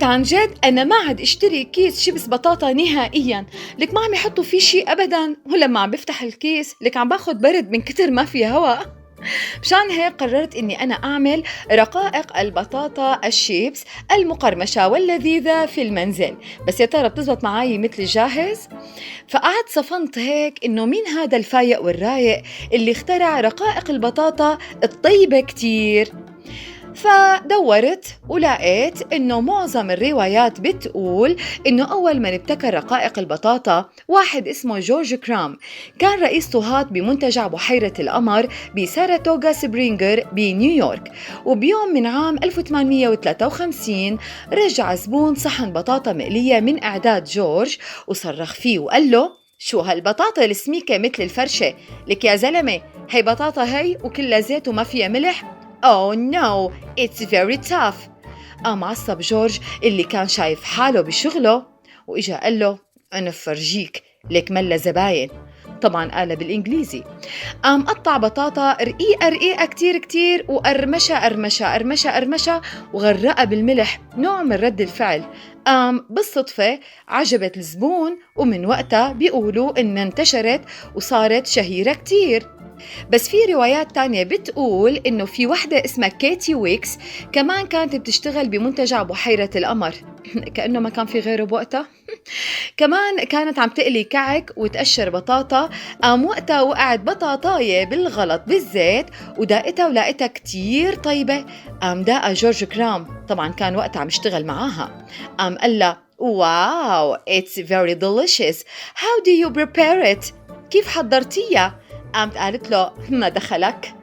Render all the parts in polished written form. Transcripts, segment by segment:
عن جد أنا ما عاد اشتري كيس شيبس بطاطا نهائياً. لك ما عم يحطوا فيه شي أبداً، ولما عم بفتح الكيس لك عم باخد برد من كتر ما في هوا. مشان هيك قررت إني أنا أعمل رقائق البطاطا الشيبس المقرمشة واللذيذة في المنزل. بس يا ترى بتزبط معاي مثل جاهز؟ فقعدت صفنت هيك إنه مين هذا الفايق والرايق اللي اخترع رقائق البطاطا الطيبة كتير. فدورت ولقيت إنه معظم الروايات بتقول إنه أول من ابتكر رقائق البطاطا واحد اسمه جورج كرام، كان رئيس طهاة بمنتجع بحيرة القمر بساراتوغا سبرينغر بنيويورك. وبيوم من عام 1853 رجع زبون صحن بطاطا مقلية من إعداد جورج وصرخ فيه وقال له: شو هالبطاطا السميكة مثل الفرشة؟ لك يا زلمة هي بطاطا هي وكلها زيت وما فيها ملح. Oh no, it's very tough. قام عصب جورج اللي كان شايف حاله بشغله وإجا قال له: أنا فرجيك، لك ملا زباين. طبعا قال بالإنجليزي. قام قطع بطاطا رقيقة رقيقة كتير كتير وقرمشة وغرقها بالملح، نوع من رد الفعل. قام بالصدفة عجبت الزبون، ومن وقتها بيقولوا إن انتشرت وصارت شهيرة كتير. بس في روايات تانية بتقول إنه في وحدة اسمها كيتي ويكس كمان كانت بتشتغل بمنتجع بحيرة القمر كأنه ما كان في غيره بوقتها. كمان كانت عم تقلي كعك وتقشر بطاطا. قام وقتها وقعت بطاطاية بالغلط بالزيت وداقتها ولقيتها كتير طيبة. قام داقها جورج كرام، طبعا كان وقتها عم يشتغل معاها. قام قال لها: واو it's very delicious, how do you prepare it؟ كيف حضرتيها؟ قامت قالت له: ما دخلك.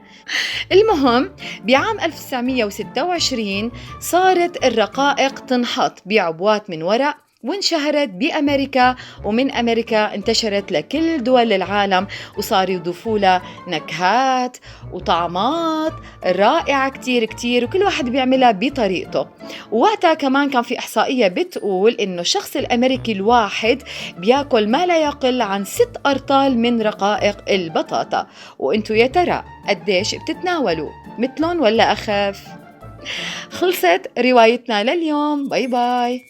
المهم بعام 1926 صارت الرقائق تنحط بعبوات من ورق وانشهرت بأمريكا، ومن أمريكا انتشرت لكل دول العالم وصاروا يضيفوا لها نكهات وطعمات رائعة كتير كتير، وكل واحد بيعملها بطريقته. ووقتها كمان كان في إحصائية بتقول إنه الشخص الأمريكي الواحد بياكل ما لا يقل عن 6 أرطال من رقائق البطاطا. وإنتو يا ترى قديش بتتناولوا؟ مثلهم ولا أخف؟ خلصت روايتنا لليوم. باي باي.